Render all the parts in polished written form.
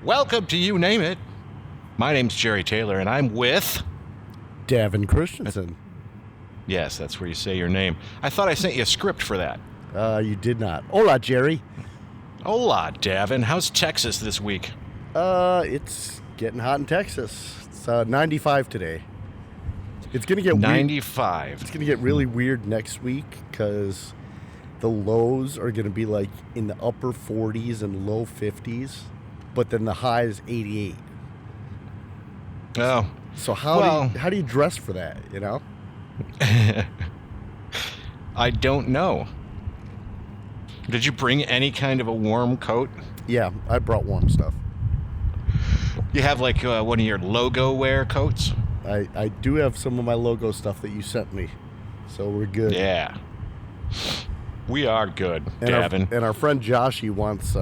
Welcome to You Name It. My name's Jerry Taylor, and I'm with... Davin Christensen. Yes, that's where you say your name. I thought I sent you a script for that. You did not. Hola, Jerry. Hola, Davin. How's Texas this week? It's getting hot in Texas. It's 95 today. It's going to get 95. Weird. It's going to get really weird next week because the lows are going to be like in the upper 40s and low 50s, but then the high is 88. Oh. So how do you dress for that, you know? I don't know. Did you bring any kind of a warm coat? Yeah, I brought warm stuff. You have like one of your logo wear coats? I do have some of my logo stuff that you sent me, so we're good. Yeah. We are good, and Davin. Our friend Joshy wants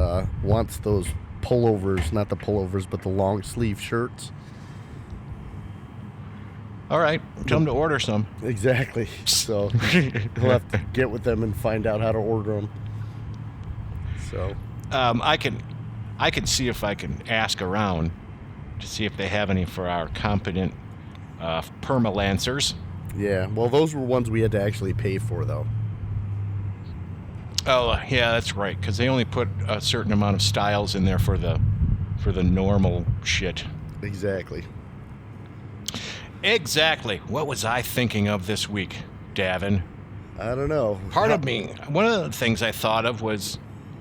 those pullovers, not the pullovers, but the long sleeve shirts. All right, tell him to order some. Exactly. So he'll have to get with them and find out how to order them. So I can see if I can ask around to see if they have any for our competent permalancers. Yeah, well, those were ones we had to actually pay for, though. Oh, yeah, that's right, because they only put a certain amount of styles in there for the normal shit. Exactly. Exactly. What was I thinking of this week, Davin? I don't know. Part of me, one of the things I thought of was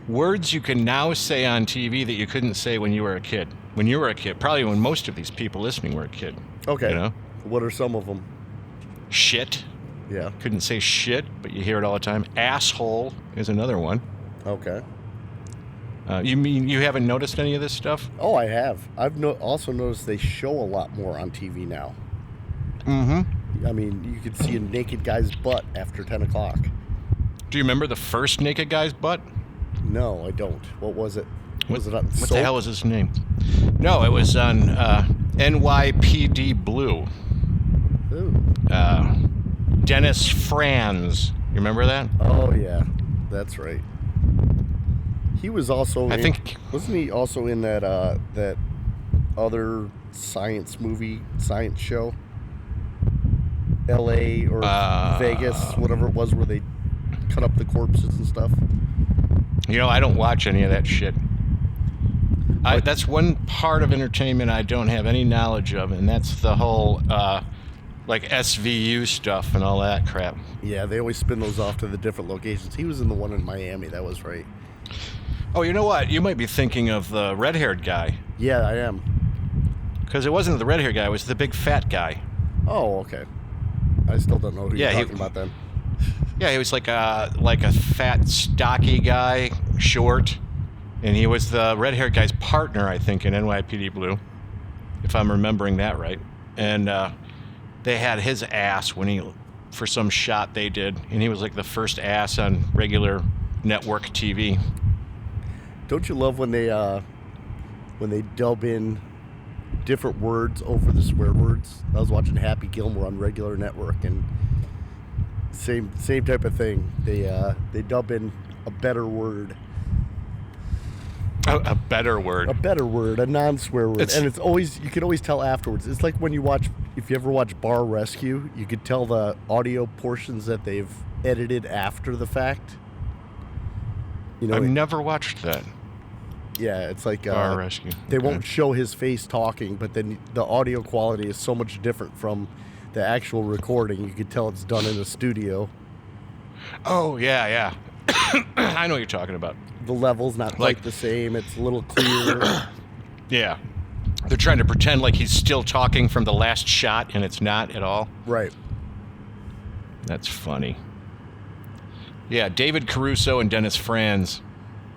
words you can now say on TV that you couldn't say when you were a kid. When you were a kid, probably when most of these people listening were a kid. Okay. You know? What are some of them? Shit. Yeah. Couldn't say shit, but you hear it all the time. Asshole is another one. Okay. You mean you haven't noticed any of this stuff? Oh, I have. I've also noticed they show a lot more on TV now. Mm-hmm. I mean, you could see a naked guy's butt after 10 o'clock. Do you remember the first naked guy's butt? No, I don't. What was it? Was it on What Soap? the hell was his name? No, it was on NYPD Blue. Ooh. Dennis Franz. You remember that? Oh, yeah. That's right. He was also wasn't he also in that that other science show? LA or Vegas, whatever it was, where they cut up the corpses and stuff. You know, I don't watch any of that shit. That's one part of entertainment I don't have any knowledge of, and that's the whole like SVU stuff and all that crap. Yeah, they always spin those off to the different locations. He was in the one in Miami, that was right. Oh, you know what? You might be thinking of the red-haired guy. Yeah, I am. Because it wasn't the red-haired guy, it was the big fat guy. Oh, okay. I still don't know who you're talking about then. Yeah, he was like a fat, stocky guy, short, and he was the red-haired guy's partner, I think, in NYPD Blue, if I'm remembering that right. And they had his ass for some shot they did, and he was like the first ass on regular network TV. Don't you love when they dub in different words over the swear words? I was watching Happy Gilmore on regular network, and same type of thing. They dub in a better word. A better word. A better word, a non-swear word. And it's always, you can always tell afterwards. It's like when if you ever watch Bar Rescue, you could tell the audio portions that they've edited after the fact. You know, I've never watched that. Yeah, it's like Bar Rescue. They won't show his face talking, but then the audio quality is so much different from the actual recording. You could tell it's done in a studio. Oh, yeah. I know what you're talking about. The level's not quite the same. It's a little clearer. Yeah. They're trying to pretend like he's still talking from the last shot, and it's not at all. Right. That's funny. Yeah, David Caruso and Dennis Franz.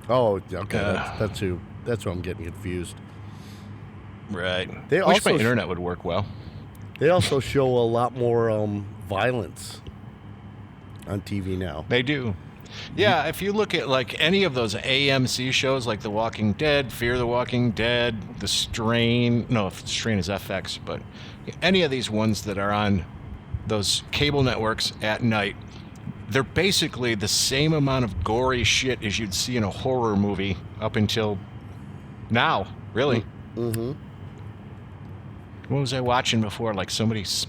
Oh, okay. That's who I'm getting confused. Right. Wish my internet would work well. They also show a lot more violence on TV now. They do. Yeah, if you look at like any of those AMC shows like The Walking Dead, Fear the Walking Dead, The Strain, no, The Strain is FX, but any of these ones that are on those cable networks at night, they're basically the same amount of gory shit as you'd see in a horror movie up until now. really. Mm-hmm. What was I watching before? Like somebody's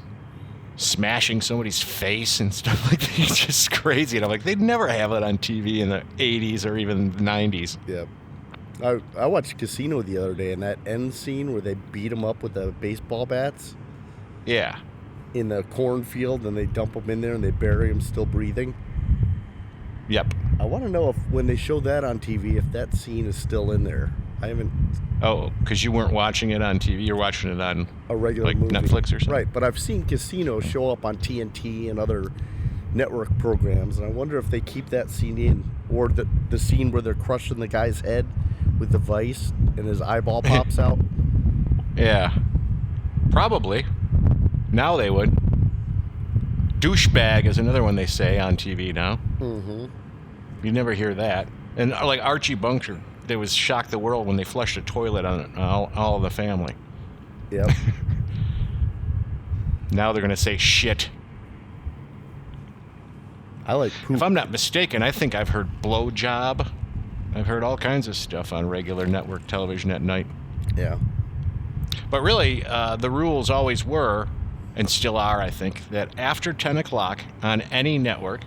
smashing somebody's face and stuff like that. It's just crazy. And I'm like, they'd never have it on TV in the 80s or even the 90s. Yeah. I watched Casino the other day, and that end scene where they beat him up with the baseball bats. Yeah. In the cornfield, and they dump him in there, and they bury him still breathing. Yep. I want to know if when they show that on TV, if that scene is still in there. I haven't. Oh, because you weren't watching it on TV. You're watching it on a regular like movie. Netflix or something. Right, but I've seen Casino show up on TNT and other network programs, and I wonder if they keep that scene in, or the scene where they're crushing the guy's head with the vice and his eyeball pops out. Yeah. Probably. Now they would. Douchebag is another one they say on TV now. Mm-hmm. You never hear that. And like Archie Bunker, they was shocked the world when they flushed a toilet on all of the family. Yep. Now they're going to say shit. I like poop. If I'm not mistaken, I think I've heard blowjob. I've heard all kinds of stuff on regular network television at night. Yeah. But really, the rules always were, and still are, I think, that after 10 o'clock on any network,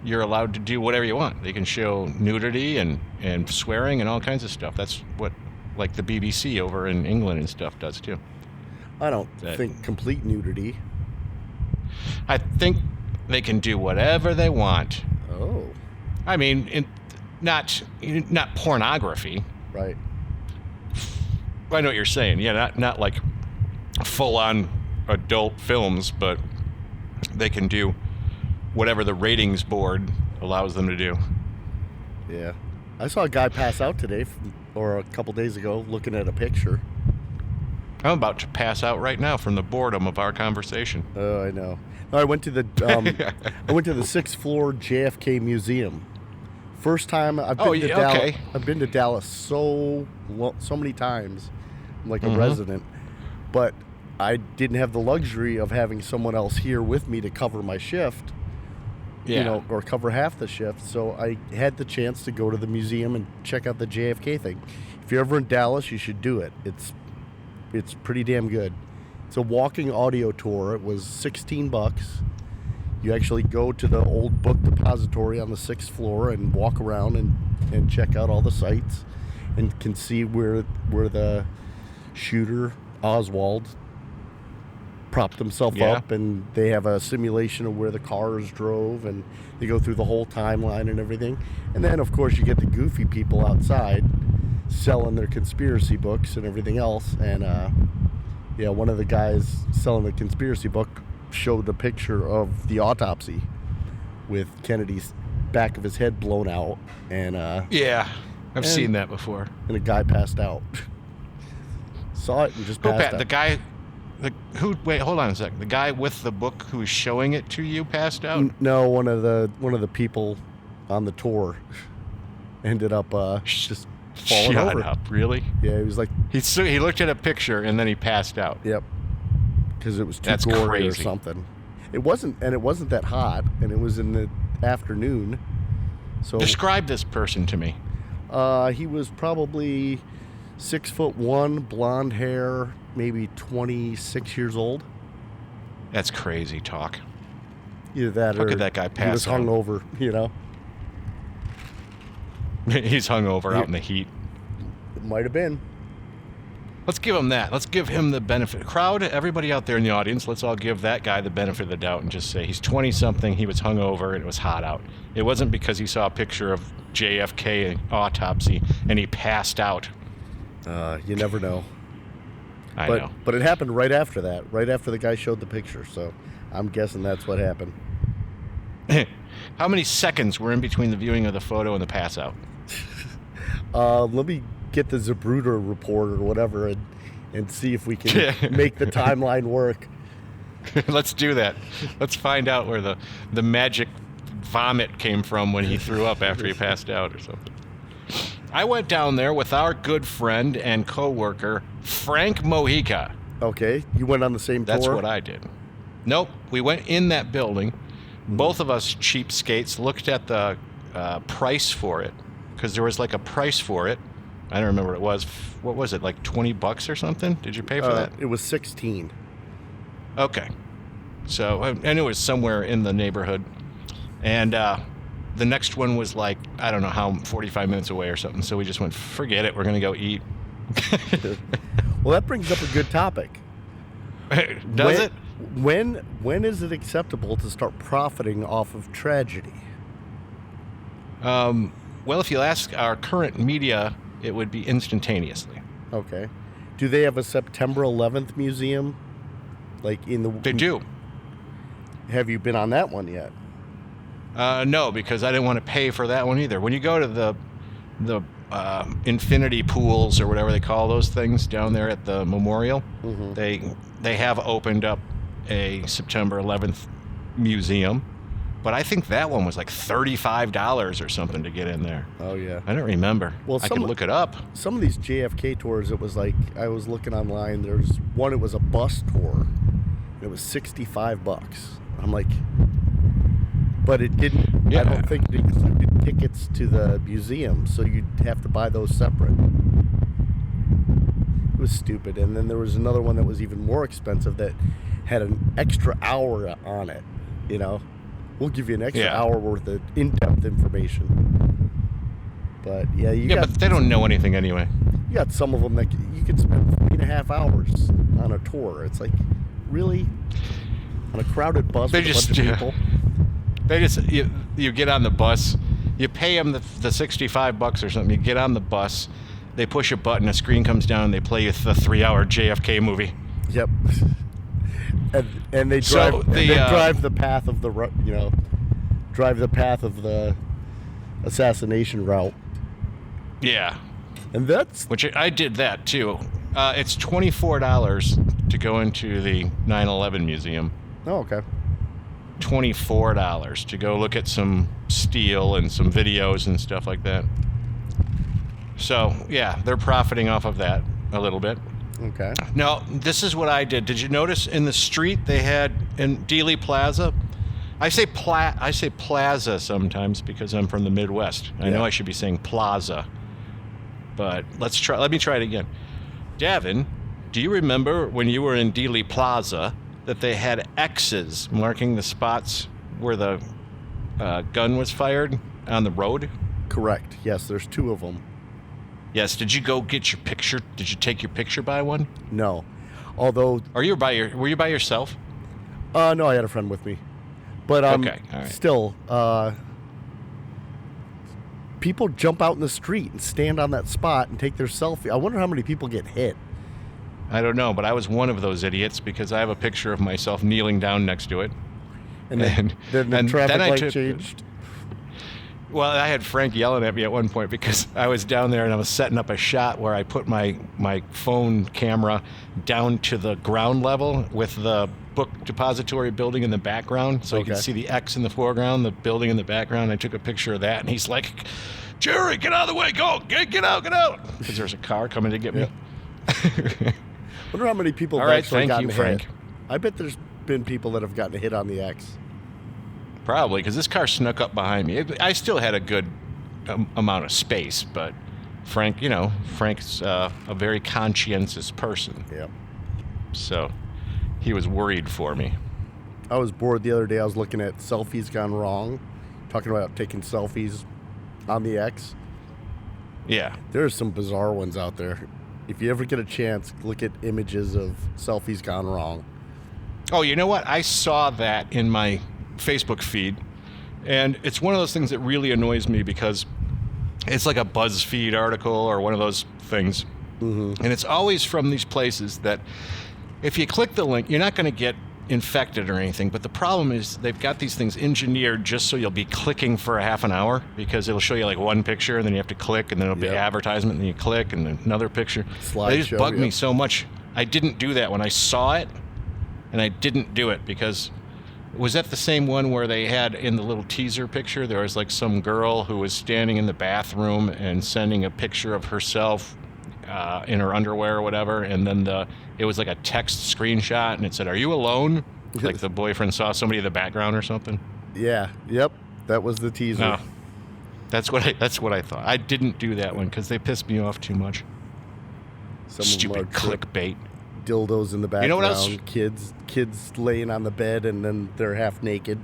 you're allowed to do whatever you want. They can show nudity and swearing and all kinds of stuff. That's what, like, the BBC over in England and stuff does, too. I don't think complete nudity. I think they can do whatever they want. Oh. I mean, not pornography. Right. I know what you're saying. Yeah, not like full-on adult films, but they can do whatever the ratings board allows them to do. Yeah. I saw a guy pass out today, or a couple days ago, looking at a picture. I'm about to pass out right now from the boredom of our conversation. Oh, I know. No, I went to the 6th floor JFK museum. First time I've been to Dallas. Okay. I've been to Dallas so many times. I'm like a resident, but I didn't have the luxury of having someone else here with me to cover my shift. Yeah. Or cover half the shift. So I had the chance to go to the museum and check out the JFK thing. If you're ever in Dallas, you should do it. It's pretty damn good. It's a walking audio tour. It was $16. You actually go to the old book depository on the 6th floor and walk around and check out all the sites, and can see where the shooter, Oswald, propped himself up, and they have a simulation of where the cars drove, and they go through the whole timeline and everything. And then, of course, you get the goofy people outside selling their conspiracy books and everything else. And one of the guys selling the conspiracy book showed a picture of the autopsy with Kennedy's back of his head blown out, and I've seen that before. And a guy passed out. Saw it and just passed out. The guy, wait, hold on a second. The guy with the book who was showing it to you passed out? No, one of the people on the tour ended up just falling over. Shut up, really? Yeah, he was like... He looked at a picture and then he passed out. Yep. Because it was too That's gory crazy. or something. It wasn't that hot, and it was in the afternoon. So describe this person to me. He was probably 6'1", blonde hair, maybe 26 years old. That's crazy talk. Either that, How or could that guy pass he was out? hungover, He's hungover out in the heat. It might have been. Let's give him that. Let's give him the benefit. Crowd, everybody out there in the audience, let's all give that guy the benefit of the doubt and just say he's 20-something, he was hungover, and it was hot out. It wasn't because he saw a picture of JFK autopsy and he passed out. You never know. I know. But it happened right after that, right after the guy showed the picture. So I'm guessing that's what happened. How many seconds were in between the viewing of the photo and the pass out? Let me get the Zapruder report or whatever and see if we can make the timeline work. Let's do that. Let's find out where the magic vomit came from when he threw up after he passed out or something. I went down there with our good friend and co-worker, Frank Mojica. Okay, you went on the same tour? That's what I did. Nope, we went in that building. Both of us cheapskates looked at the price for it, because there was like a price for it, I don't remember what it was. What was it, like $20 or something? Did you pay for that? It was 16. Okay. So, and it was somewhere in the neighborhood. And the next one was like, I don't know how, 45 minutes away or something. So we just went, forget it, we're going to go eat. Well, that brings up a good topic. Does it? When is it acceptable to start profiting off of tragedy? Well, if you ask our current media, it would be instantaneously. Okay. Do they have a September 11th museum? Like in the... They do. Have you been on that one yet? No, because I didn't want to pay for that one either. When you go to the infinity pools or whatever they call those things down there at the memorial, they have opened up a September 11th museum, but I think that one was like $35 or something to get in there. Oh yeah, I don't remember. Well, I can look it up. Some of these JFK tours, it was like, I was looking online. There's one. It was a bus tour. It was $65. I'm like, but it didn't. Yeah. I don't think it included tickets to the museum, so you'd have to buy those separate. It was stupid. And then there was another one that was even more expensive that had an extra hour on it. You know, we'll give you an extra hour worth of in-depth information. But yeah, but they don't know anything anyway. You got some of them that you could spend 3.5 hours on a tour. It's like, really, on a crowded bus with a bunch of people. They just you get on the bus, you pay them the $65 or something. You get on the bus, they push a button, a screen comes down, and they play you the 3-hour JFK movie. Yep. And they drive. Drive the path of the assassination route. Yeah. And that's which I did that too. It's $24 to go into the 9/11 museum. Oh, okay. $24 to go look at some steel and some videos and stuff like that. So yeah, they're profiting off of that a little bit. Okay. Now, this is what I did. Did you notice in the street they had in Dealey Plaza? I say plaza sometimes because I'm from the Midwest. I know I should be saying plaza. But let me try it again. Davin, do you remember when you were in Dealey Plaza that they had X's marking the spots where the gun was fired on the road? Correct. Yes, there's 2 of them. Yes. Did you go get your picture? Did you take your picture by one? No. Although... were you by yourself? No, I had a friend with me. But okay. All right. Still, people jump out in the street and stand on that spot and take their selfie. I wonder how many people get hit. I don't know, but I was one of those idiots because I have a picture of myself kneeling down next to it. And then the traffic light changed. Well, I had Frank yelling at me at one point because I was down there and I was setting up a shot where I put my phone camera down to the ground level with the book depository building in the background, so you could see the X in the foreground, the building in the background. I took a picture of that, and he's like, "Jerry, get out of the way! Go! Get out! Because there's a car coming to get me. Wonder how many people have actually gotten hit. Frank. I bet there's been people that have gotten hit on the X. Probably, because this car snuck up behind me. I still had a good amount of space, but Frank's a very conscientious person. Yep. So he was worried for me. I was bored the other day. I was looking at selfies gone wrong, talking about taking selfies on the X. Yeah. There's some bizarre ones out there. If you ever get a chance, look at images of selfies gone wrong. Oh, you know what? I saw that in my Facebook feed, and it's one of those things that really annoys me because it's like a BuzzFeed article or one of those things, and it's always from these places that if you click the link, you're not going to get infected or anything, but the problem is they've got these things engineered just so you'll be clicking for a half an hour because it'll show you like one picture and then you have to click and then it'll be advertisement and then you click and then another picture. They just bug me so much. I didn't do that when I saw it, and I didn't do it because was that the same one where they had in the little teaser picture there was like some girl who was standing in the bathroom and sending a picture of herself in her underwear or whatever, and then it was like a text screenshot and it said, "Are you alone?" Like the boyfriend saw somebody in the background or something. Yeah. Yep. That was the teaser. No. That's what I thought. I didn't do that one because they pissed me off too much. Some Stupid of them are clickbait. dildos in the background. You know what else? Kids laying on the bed and then they're half naked.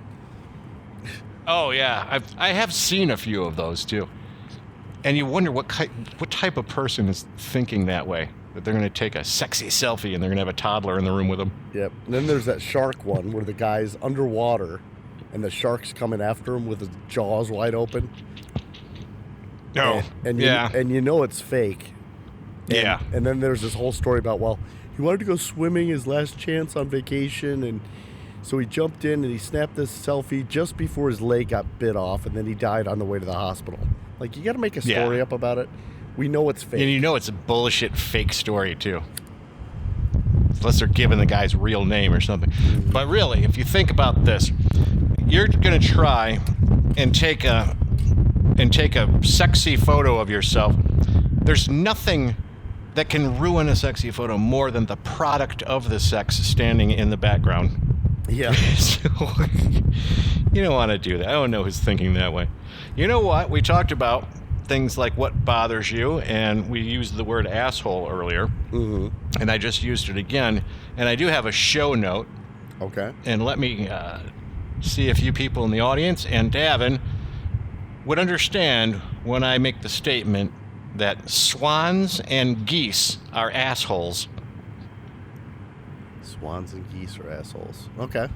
Oh yeah, I have seen a few of those too. And you wonder what type of person is thinking that way. That they're going to take a sexy selfie and they're going to have a toddler in the room with them. Yep. And then there's that shark one where the guy's underwater and the shark's coming after him with his jaws wide open. No. And you know it's fake. And then there's this whole story about, well, he wanted to go swimming, his last chance on vacation, and so he jumped in and he snapped this selfie just before his leg got bit off, and then he died on the way to the hospital. Like, you got to make a story up about it. We know it's fake. And you know it's a bullshit fake story, too. Unless they're giving the guy's real name or something. But really, if you think about this, you're going to try and take a sexy photo of yourself. There's nothing that can ruin a sexy photo more than the product of the sex standing in the background. Yeah. So, you don't want to do that. I don't know who's thinking that way. You know what? We talked about things like what bothers you, and we used the word asshole earlier. Mm-hmm. And I just used it again. And I do have a show note. Okay. And let me see if you people in the audience and Davin would understand when I make the statement that swans and geese are assholes. Swans and geese are assholes. Okay.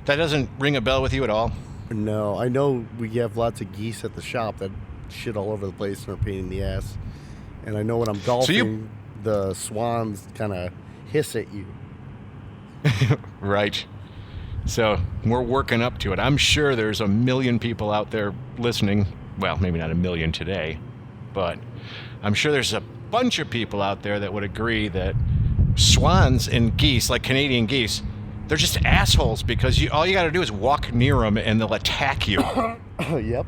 That doesn't ring a bell with you at all? No, I know we have lots of geese at the shop that shit all over the place and are a pain in the ass. And I know when I'm golfing, the swans kind of hiss at you. Right. So we're working up to it. I'm sure there's a million people out there listening. Well, maybe not a million today, but I'm sure there's a bunch of people out there that would agree that swans and geese, like Canadian geese, they're just assholes because all you got to do is walk near them and they'll attack you. Yep.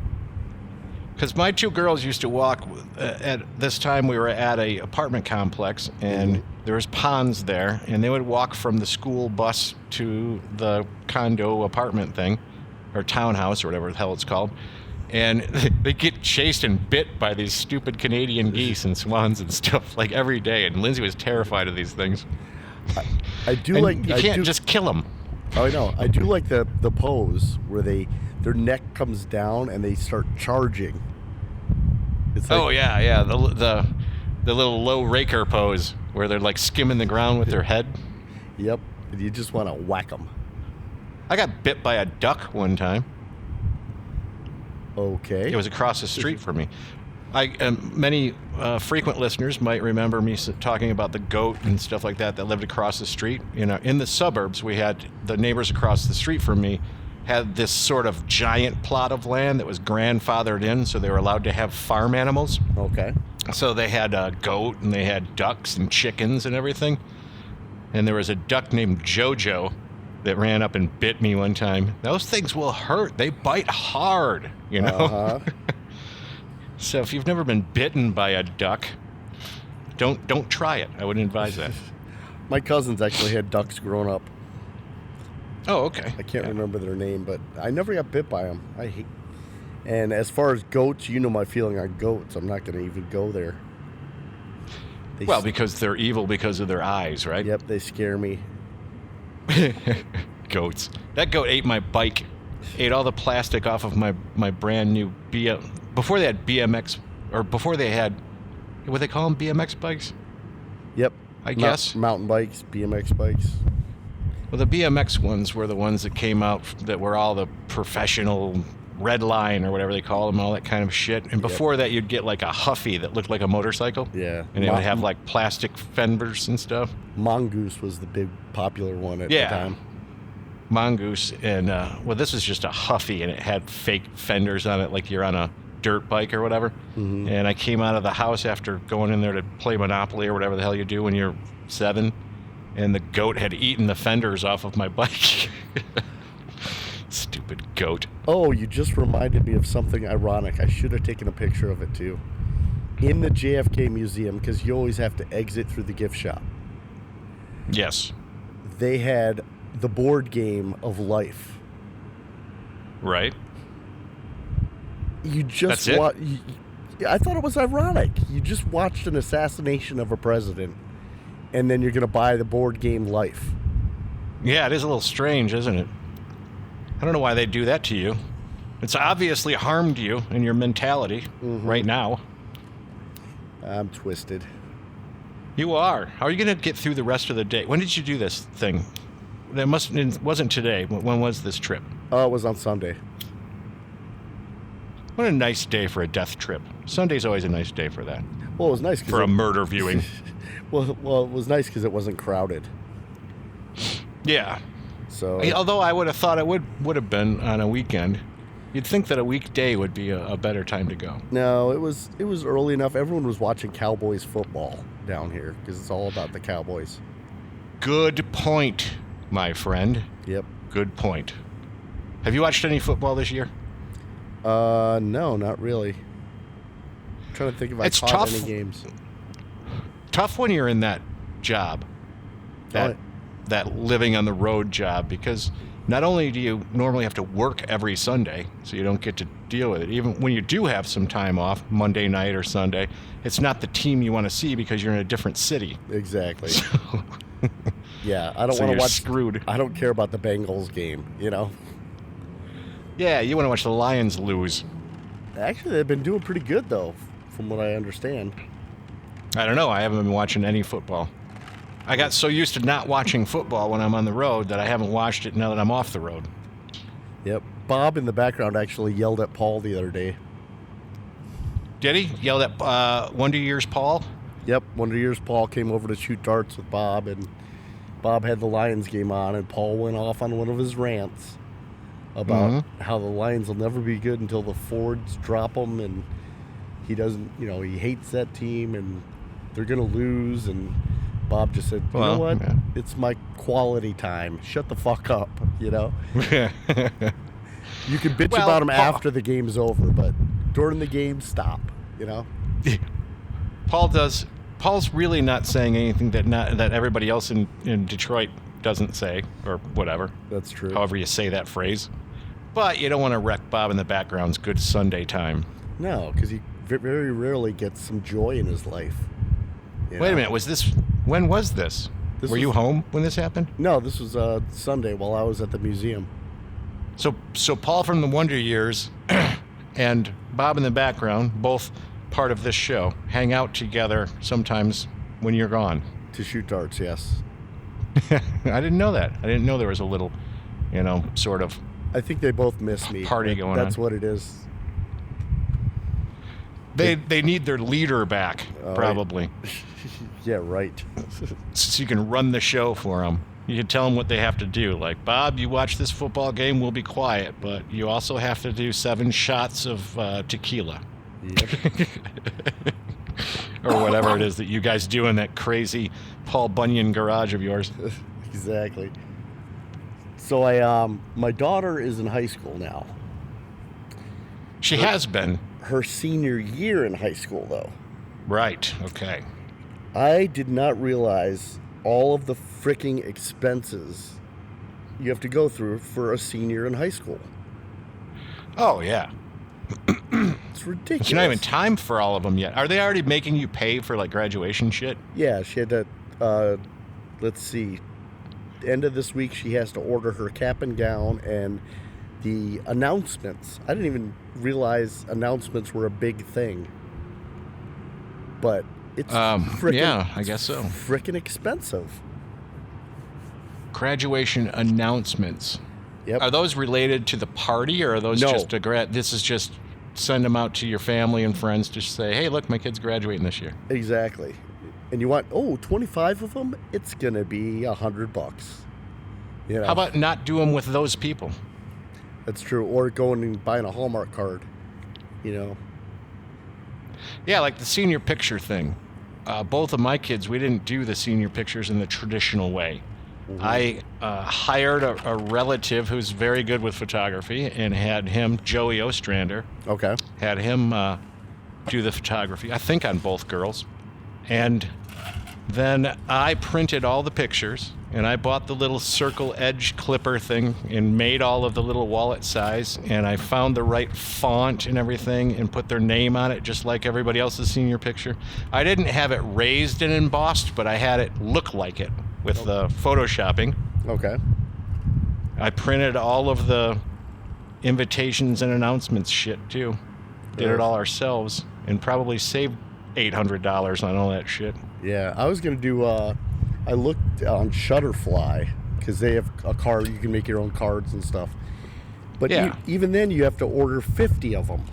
Because my two girls used to walk at this time. We were at a apartment complex and there was ponds there, and they would walk from the school bus to the condo apartment thing, or townhouse, or whatever the hell it's called. And they get chased and bit by these stupid Canadian geese and swans and stuff like every day. And Lindsay was terrified of these things. I do and like. You can't just kill them. Oh, I know. I do like the pose where their neck comes down and they start charging. It's like, oh yeah, the little low raker pose where they're like skimming the ground with their head. Yep. You just want to whack them. I got bit by a duck one time. Okay. It was across the street from me. Many frequent listeners might remember me talking about the goat and stuff like that lived across the street. You know, in the suburbs, we had the neighbors across the street from me had this sort of giant plot of land that was grandfathered in, so they were allowed to have farm animals. Okay. So they had a goat and they had ducks and chickens and everything. And there was a duck named Jojo that ran up and bit me one time. Those things will hurt. They bite hard, you know? Uh-huh. So if you've never been bitten by a duck, don't try it. I wouldn't advise that. My cousins actually had ducks growing up. Oh, okay. I can't remember their name, but I never got bit by them. And as far as goats, you know my feeling on goats. I'm not going to even go there. Because they're evil because of their eyes, right? Yep, they scare me. Goats. That goat ate my bike. Ate all the plastic off of my brand new before they had BMX, or before they had, what they call them, BMX bikes? Yep. I guess. Mountain bikes, BMX bikes. Well, the BMX ones were the ones that came out that were all the professional red line or whatever they call them, all that kind of shit. And before that, you'd get like a Huffy that looked like a motorcycle. Yeah. And it would have like plastic fenders and stuff. Mongoose was the big popular one at the time. Mongoose. And, this was just a Huffy, and it had fake fenders on it like you're on a dirt bike or whatever. Mm-hmm. And I came out of the house after going in there to play Monopoly or whatever the hell you do when you're 7. And the goat had eaten the fenders off of my bike. Stupid goat. Oh, you just reminded me of something ironic. I should have taken a picture of it, too. In the JFK Museum, because you always have to exit through the gift shop. Yes. They had the board game of life. Right. You just That's it? I thought it was ironic. You just watched an assassination of a president, and then you're going to buy the board game Life. Yeah, it is a little strange, isn't it? I don't know why they do that to you. It's obviously harmed you in your mentality right now. I'm twisted. You are. How are you going to get through the rest of the day? When did you do this thing? It wasn't today. When was this trip? Oh, it was on Sunday. What a nice day for a death trip. Sunday's always a nice day for that. Well, it was nice For a murder viewing. well, it was nice because it wasn't crowded. Yeah. So, Although I would have thought it would have been on a weekend. You'd think that a weekday would be a better time to go. no, it was early enough. Everyone was watching Cowboys football down here because it's all about the Cowboys. Good point, my friend. Yep. Good point. Have you watched any football this year? No, not really. I'm trying to think if I caught tough. any games. Tough when you're in that job, that living on the road job, because not only do you normally have to work every Sunday, so you don't get to deal with it. Even when you do have some time off, Monday night or Sunday, it's not the team you want to see because you're in a different city. Exactly. So, yeah, I don't so want to you're watch. Screwed. I don't care about the Bengals game. Yeah, you want to watch the Lions lose. Actually, they've been doing pretty good though, from what I understand. I don't know. I haven't been watching any football. I got so used to not watching football when I'm on the road that I haven't watched it now that I'm off the road. Yep. Bob in the background actually yelled at Paul the other day. Did he? Yelled at Wonder Years Paul? Yep. Wonder Years Paul came over to shoot darts with Bob, and Bob had the Lions game on, and Paul went off on one of his rants about how the Lions will never be good until the Fords drop them, and he doesn't, he hates that team, and they're going to lose, and Bob just said, you know what? Yeah. It's my quality time. Shut the fuck up, You can bitch about them after the game's over, but during the game, stop, Paul's really not saying anything that everybody else in Detroit doesn't say, or whatever. That's true. However you say that phrase. But you don't want to wreck Bob in the background's good Sunday time. No, because he very rarely gets some joy in his life. Wait a minute, when was this? Were you home when this happened? No, this was Sunday while I was at the museum. So Paul from the Wonder Years and Bob in the background, both part of this show, hang out together sometimes when you're gone. To shoot darts, yes. I didn't know that. I didn't know there was a little, sort of I think they both miss me. Party going on. That's what it is. They need their leader back, probably. Yeah, right. So you can run the show for them. You can tell them what they have to do. Like, Bob, you watch this football game, we'll be quiet, but you also have to do 7 shots of tequila. Yep. Or whatever it is that you guys do in that crazy Paul Bunyan garage of yours. Exactly. So my daughter is in high school now. She has been. Her senior year in high school, though. Right, okay. I did not realize all of the freaking expenses you have to go through for a senior in high school. Oh, yeah. It's ridiculous. It's not even time for all of them yet. Are they already making you pay for, like, graduation shit? Yeah, she had to, let's see, end of this week she has to order her cap and gown and the announcements. I didn't even realize announcements were a big thing. But it's frickin', yeah, I guess so. Frickin' expensive. Graduation announcements. Yep. Are those related to the party, or are those No. just this is just send them out to your family and friends to say, hey, look, my kid's graduating this year? Exactly. And you want 25 of them? It's gonna be $100. How about not do them with those people? That's true. Or going and buying a Hallmark card. Yeah, like the senior picture thing. Both of my kids, we didn't do the senior pictures in the traditional way. Mm-hmm. I hired a relative who's very good with photography and had him, Joey Ostrander, had him do the photography, I think on both girls. And then I printed all the pictures and I bought the little circle edge clipper thing and made all of the little wallet size, and I found the right font and everything and put their name on it just like everybody else has seen your picture. I didn't have it raised and embossed, but I had it look like it with the photoshopping. Okay. I printed all of the invitations and announcements shit too. Did it all ourselves and probably saved $800 on all that shit. Yeah, I was going to do, I looked on Shutterfly because they have a card, you can make your own cards and stuff. But yeah. Even then, you have to order 50 of them.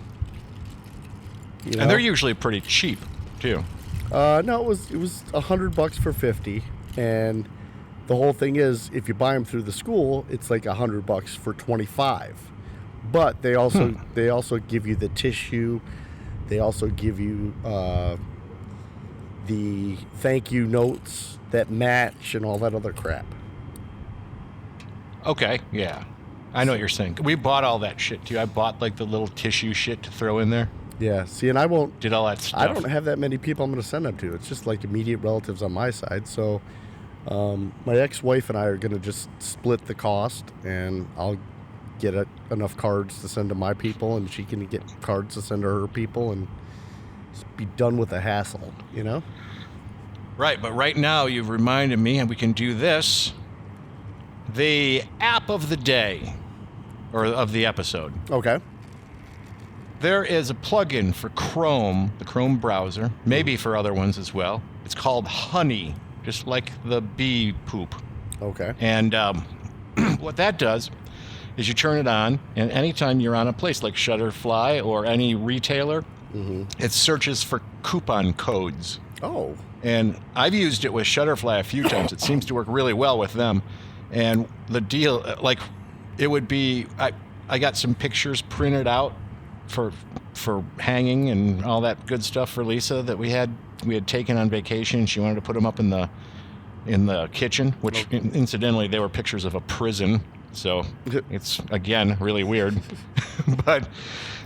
You know? And they're usually pretty cheap too. No, it was $100 for 50, and the whole thing is, if you buy them through the school, it's like $100 for 25. But they also give you the tissue. They also give you the thank you notes that match and all that other crap. Okay, yeah, I know what you're saying. We bought all that shit too. I bought like the little tissue shit to throw in there. Yeah, see, and I won't... Did all that stuff. I don't have that many people I'm going to send them to. It's just like immediate relatives on my side. So my ex-wife and I are going to just split the cost, and I'll get enough cards to send to my people, and she can get cards to send to her people, and just be done with the hassle, you know? Right, but right now you've reminded me, and we can do this. The app of the day, or of the episode. Okay. There is a plugin for Chrome, the Chrome browser, maybe for other ones as well. It's called Honey, just like the bee poop. Okay. And what that does is you turn it on, and anytime you're on a place like Shutterfly or any retailer, it searches for coupon codes. Oh. And I've used it with Shutterfly a few times. It seems to work really well with them. And the deal, like, it would be, I got some pictures printed out for hanging and all that good stuff for Lisa that we had taken on vacation. She wanted to put them up in the kitchen, which incidentally they were pictures of a prison, so it's again really weird. But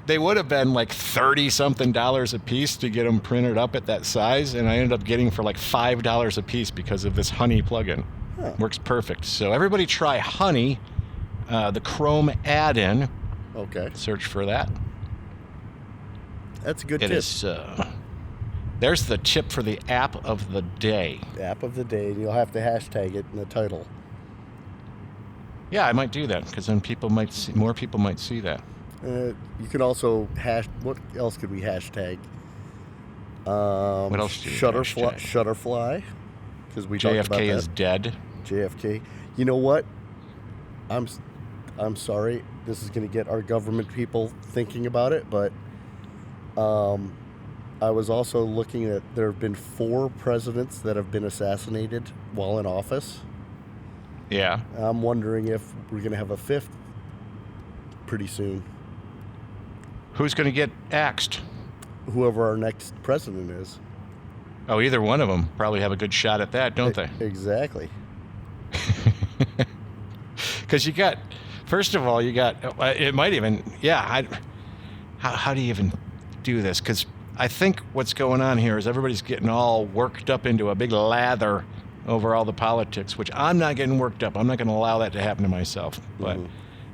they would have been like $30-something a piece to get them printed up at that size, and I ended up getting for like $5 a piece because of this Honey plugin. Works perfect. So everybody try Honey, the Chrome add-in. Okay. Search for that. That's a good tip. It is, there's the tip for the app of the day. App of the day, and you'll have to hashtag it in the title. Yeah, I might do that because then more people might see that. You could also what else could we hashtag? What else do you Shutterfly, hashtag? Shutterfly, because we talked about that. JFK is dead. JFK. You know what? I'm sorry. This is going to get our government people thinking about it, but I was also looking at there have been 4 presidents that have been assassinated while in office. Yeah. I'm wondering if we're going to have a 5th pretty soon. Who's going to get axed? Whoever our next president is. Oh, either one of them probably have a good shot at that, don't they? Exactly. Because first of all, it might even, how do you even do this? Because I think what's going on here is everybody's getting all worked up into a big lather over all the politics, which I'm not getting worked up. I'm not going to allow that to happen to myself. But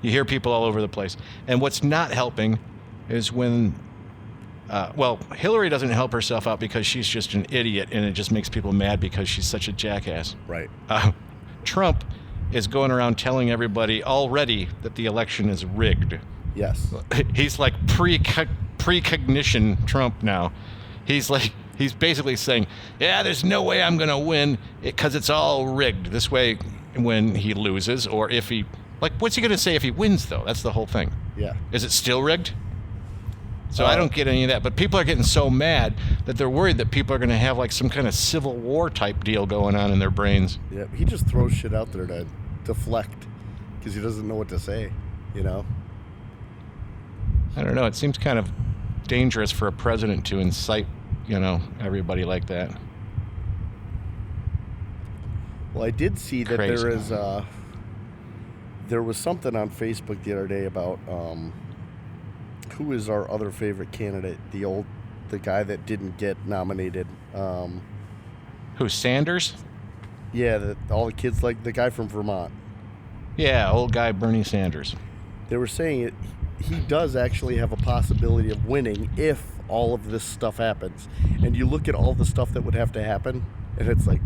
you hear people all over the place. And what's not helping is when, Hillary doesn't help herself out because she's just an idiot, and it just makes people mad because she's such a jackass. Right. Trump is going around telling everybody already that the election is rigged. Yes. He's like precognition Trump now. He's basically saying, yeah, there's no way I'm going to win because it's all rigged. This way, when he loses, or if he, what's he going to say if he wins, though? That's the whole thing. Yeah. Is it still rigged? So I don't get any of that. But people are getting so mad that they're worried that people are going to have some kind of Civil War type deal going on in their brains. Yeah, he just throws shit out there to deflect because he doesn't know what to say, you know? I don't know. It seems kind of dangerous for a president to incite, everybody like that. Well, I did see that Crazy. There was something on Facebook the other day about who is our other favorite candidate, the guy that didn't get nominated. Who, Sanders? Yeah, all the kids like the guy from Vermont. Yeah, old guy Bernie Sanders. They were saying he does actually have a possibility of winning if all of this stuff happens. And you look at all the stuff that would have to happen, and it's like,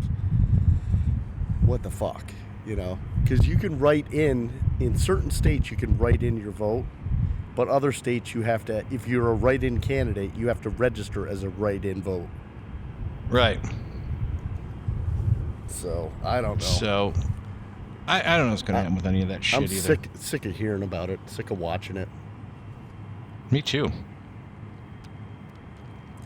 what the fuck, you know? Because you can write in certain states, you can write in your vote, but other states you have to, if you're a write-in candidate, you have to register as a write-in vote. Right. So, I don't know. So, I don't know what's going to happen with any of that shit either. I'm sick of hearing about it, sick of watching it. Me too.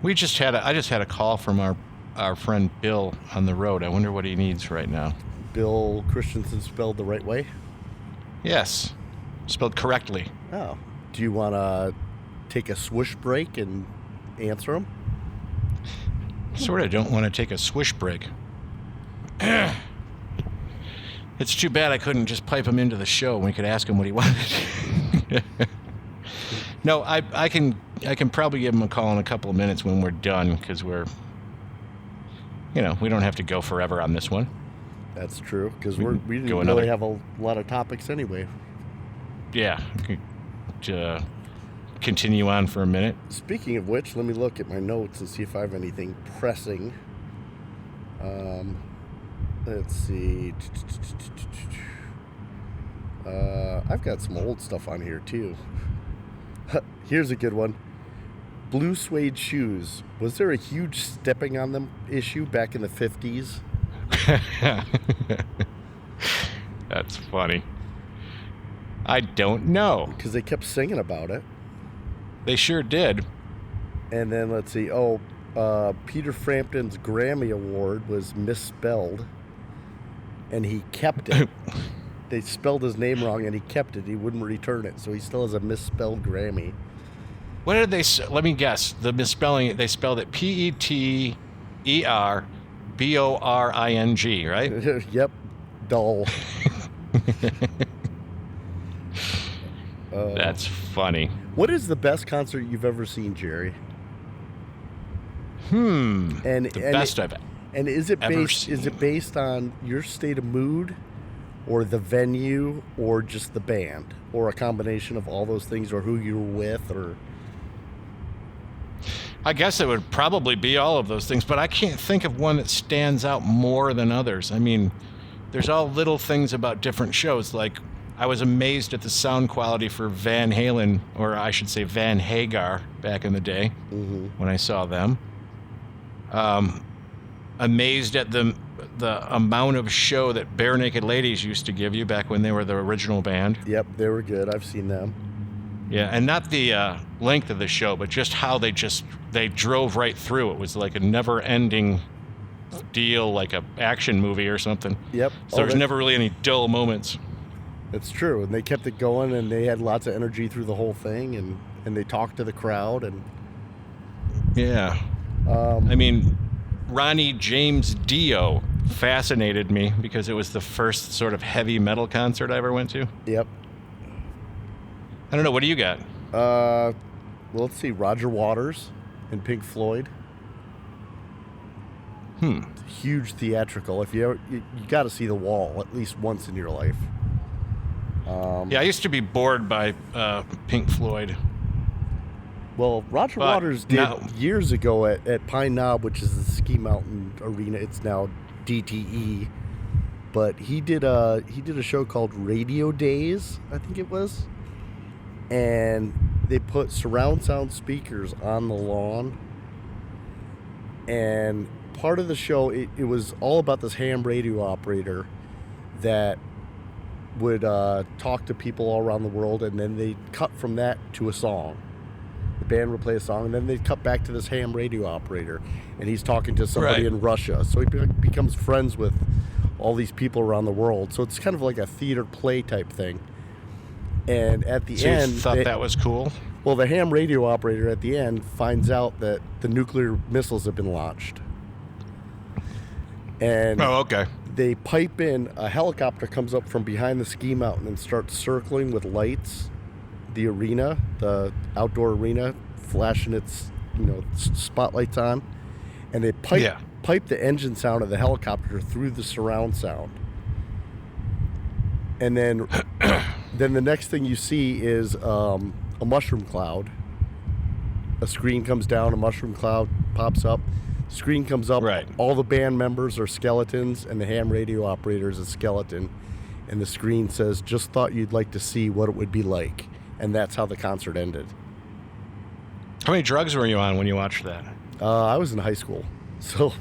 I just had a call from our friend Bill on the road. I wonder what he needs right now. Bill Christensen spelled the right way? Yes. Spelled correctly. Oh. Do you want to take a swoosh break and answer him? Sort of don't want to take a swish break. It's too bad I couldn't just pipe him into the show and we could ask him what he wanted. No, I can probably give him a call in a couple of minutes when we're done, because we don't have to go forever on this one. That's true, because we didn't go really have a lot of topics anyway. Yeah, to continue on for a minute. Speaking of which, let me look at my notes and see if I have anything pressing. Let's see. I've got some old stuff on here too. Here's a good one. Blue suede shoes. Was there a huge stepping on them issue back in the 50s? That's funny. I don't know. Because they kept singing about it. They sure did. And then let's see. Peter Frampton's Grammy Award was misspelled. And he kept it. They spelled his name wrong and he kept it. He wouldn't return it. So he still has a misspelled Grammy. What did they say? Let me guess. The misspelling, they spelled it Peterboring, right? Yep. Dull. That's funny. What is the best concert you've ever seen, Jerry? Best I've And is it ever based? seen. Is it based on your state of mood, or the venue, or just the band, or a combination of all those things, or who you're with, or? I guess it would probably be all of those things, but I can't think of one that stands out more than others. I mean, there's all little things about different shows. Like, I was amazed at the sound quality for Van Halen, or I should say Van Hagar, back in the day when I saw them. Amazed at the amount of show that Bare Naked Ladies used to give you back when they were the original band. Yep, they were good. I've seen them. Yeah, and not the length of the show, but just how they drove right through. It was like a never-ending deal, like a action movie or something. Yep. So there was never really any dull moments. It's true, and they kept it going, and they had lots of energy through the whole thing, and they talked to the crowd, and yeah. I mean, Ronnie James Dio fascinated me because it was the first sort of heavy metal concert I ever went to. Yep. I don't know. What do you got? Well, let's see. Roger Waters and Pink Floyd. Huge theatrical. If you got to see The Wall at least once in your life. Yeah, I used to be bored by Pink Floyd. Well, Roger Waters did years ago at Pine Knob, which is the ski mountain arena. It's now DTE, but he did a show called Radio Days, I think it was, and they put surround sound speakers on the lawn, and part of the show it was all about this ham radio operator that would talk to people all around the world, and then they cut from that to a song. The band would play a song, and then they'd cut back to this ham radio operator, and he's talking to somebody in Russia. So he becomes friends with all these people around the world. So it's kind of like a theater play type thing. And at the end... you thought that was cool? Well, the ham radio operator at the end finds out that the nuclear missiles have been launched. And they pipe in, a helicopter comes up from behind the ski mountain and starts circling with lights the arena, the outdoor arena, flashing its spotlights on, and they pipe pipe the engine sound of the helicopter through the surround sound. And then the next thing you see is a mushroom cloud. A screen comes down, a mushroom cloud pops up. Screen comes up. Right. All the band members are skeletons, and the ham radio operator is a skeleton. And the screen says, "Just thought you'd like to see what it would be like." And that's how the concert ended. How many drugs were you on when you watched that? I was in high school, so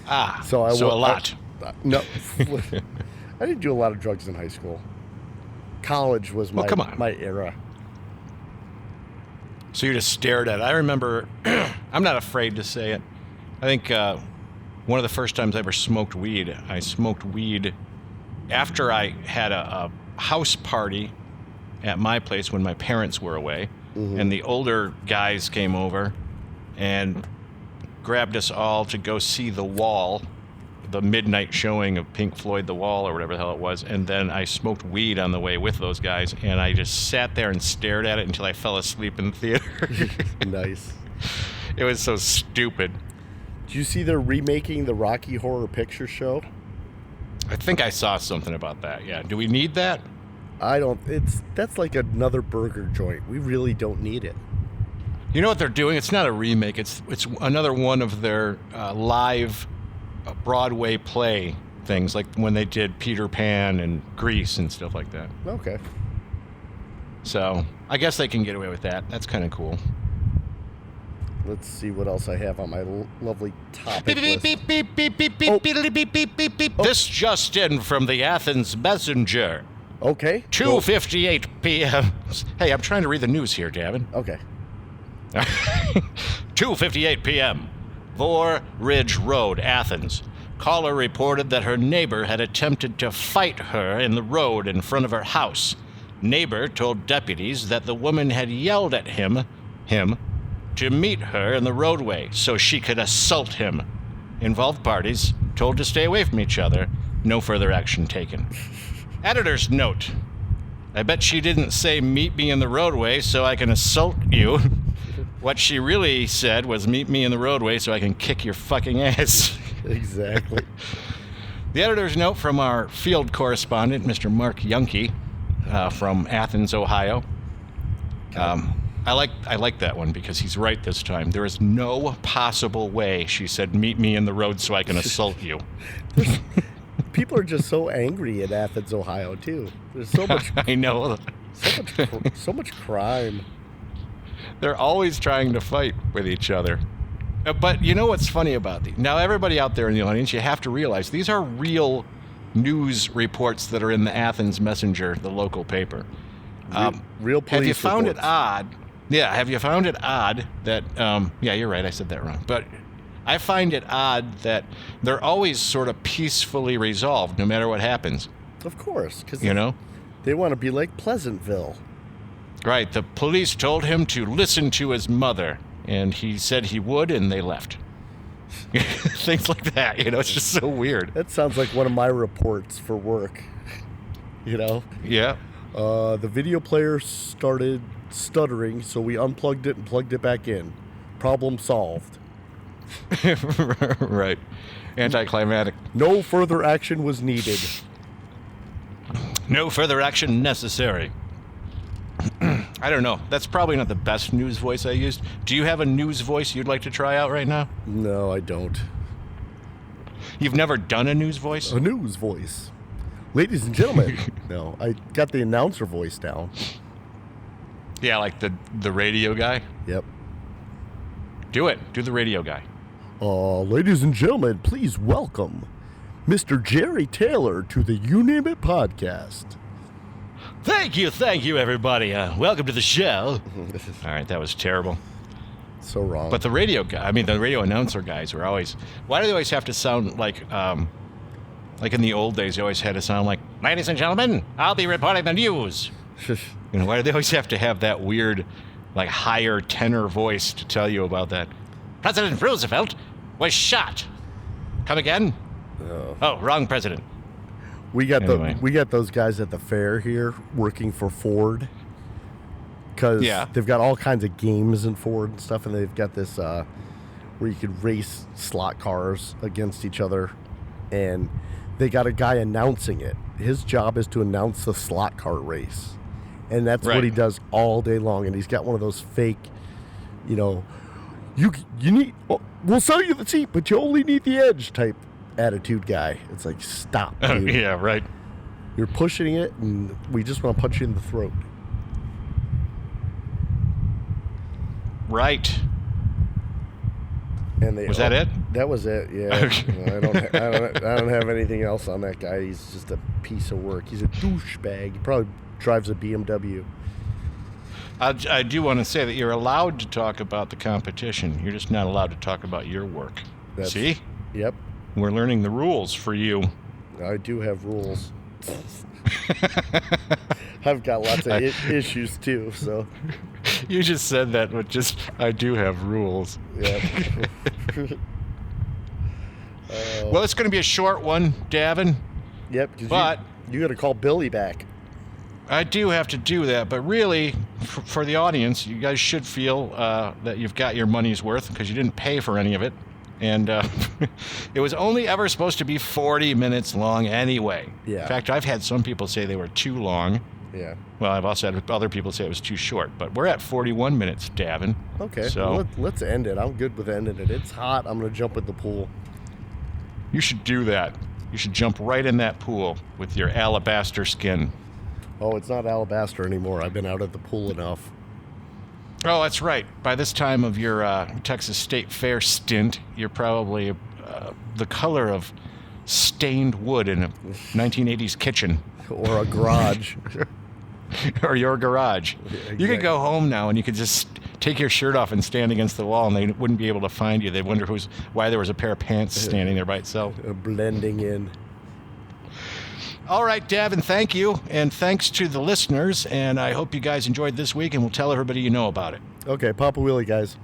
a lot. No, I didn't do a lot of drugs in high school. College was my era. So you just stared at it. I remember, I'm not afraid to say it. I think one of the first times I ever smoked weed, I smoked weed after I had a house party at my place when my parents were away. Mm-hmm. And the older guys came over and grabbed us all to go see The Wall, the midnight showing of Pink Floyd, The Wall, or whatever the hell it was. And then I smoked weed on the way with those guys, and I just sat there and stared at it until I fell asleep in the theater. Nice. It was so stupid. Did you see they're remaking the Rocky Horror Picture Show? I think I saw something about that, yeah. Do we need that? That's like another burger joint. We really don't need it. You know what they're doing? It's not a remake. It's another one of their live Broadway play things, like when they did Peter Pan and Grease and stuff like that. Okay. So I guess they can get away with that. That's kind of cool. Let's see what else I have on my lovely topic Beep, list. beep, beep, beep, beep, beep, beep, beep, beep, beep, beep. This just in from the Athens Messenger. Okay. 2:58 p.m. Hey, I'm trying to read the news here, Davin. Okay. 2:58 p.m. Vore Ridge Road, Athens. Caller reported that her neighbor had attempted to fight her in the road in front of her house. Neighbor told deputies that the woman had yelled at him, to meet her in the roadway so she could assault him. Involved parties told to stay away from each other. No further action taken. Editor's note. I bet she didn't say meet me in the roadway so I can assault you. What she really said was meet me in the roadway so I can kick your fucking ass. Exactly. The editor's note from our field correspondent, Mr. Mark Yunke, from Athens, Ohio. I like that one because he's right this time. There is no possible way, she said, meet me in the road so I can assault you. People are just so angry in Athens, Ohio, too. There's so much. I know. So much crime. They're always trying to fight with each other. But you know what's funny about these? Now, everybody out there in the audience, you have to realize these are real news reports that are in the Athens Messenger, the local paper. Real police Have you found reports. it odd? Yeah, have you found it odd that, yeah, you're right, I said that wrong. But I find it odd that they're always sort of peacefully resolved no matter what happens. Of course, because they want to be like Pleasantville. Right, the police told him to listen to his mother, and he said he would, and they left. Things like that, it's just so weird. That sounds like one of my reports for work, Yeah. The video player started stuttering, so we unplugged it and plugged it back in. Problem solved. Right. Anticlimactic. No further action was needed. No further action necessary. I don't know. That's probably not the best news voice I used. Do you have a news voice you'd like to try out right now? No, I don't. You've never done a news voice? A news voice. Ladies and gentlemen. No, I got the announcer voice down. Yeah, like the radio guy? Yep. Do it. Do the radio guy. Ladies and gentlemen, please welcome Mr. Jerry Taylor to the You Name It podcast. Thank you, everybody. Welcome to the show. All right, that was terrible. So wrong. But the radio guy, the radio announcer guys were always, why do they always have to sound like in the old days, they always had to sound like, ladies and gentlemen, I'll be reporting the news. Why do they always have to have that weird, like, higher tenor voice to tell you about that? President Roosevelt was shot. Come again? Oh, wrong president. We got those guys at the fair here working for Ford because they've got all kinds of games in Ford and stuff, and they've got this where you could race slot cars against each other, and they got a guy announcing it. His job is to announce the slot car race, and that's what he does all day long. And he's got one of those fake, you need, we'll sell you the seat, but you only need the edge type attitude guy. It's like, stop, dude. Yeah, right. You're pushing it, and we just want to punch you in the throat. Right. And was that it? That was it. Yeah. Okay. I don't have anything else on that guy. He's just a piece of work. He's a douchebag. He probably drives a BMW. I do want to say that you're allowed to talk about the competition. You're just not allowed to talk about your work. See? Yep. We're learning the rules for you. I do have rules. I've got lots of issues too, so. You just said that with just, I do have rules. Yeah. Well, it's going to be a short one, Davin. Yep, but you got to call Billy back. I do have to do that, but really, for the audience, you guys should feel that you've got your money's worth because you didn't pay for any of it. And it was only ever supposed to be 40 minutes long anyway. Yeah. In fact, I've had some people say they were too long. Yeah. Well, I've also had other people say it was too short. But we're at 41 minutes, Davin. Okay. So well, let's end it. I'm good with ending it. It's hot. I'm going to jump in the pool. You should do that. You should jump right in that pool with your alabaster skin. Oh, it's not alabaster anymore. I've been out at the pool enough. Oh, that's right. By this time of your Texas State Fair stint, you're probably the color of stained wood in a 1980s kitchen. Or a garage. Or your garage. Yeah, exactly. You could go home now and you could just take your shirt off and stand against the wall and they wouldn't be able to find you. They'd wonder why there was a pair of pants standing there by itself. Blending in. All right, Davin, thank you. And thanks to the listeners. And I hope you guys enjoyed this week and we'll tell everybody you know about it. Okay, Papa Wheelie, guys.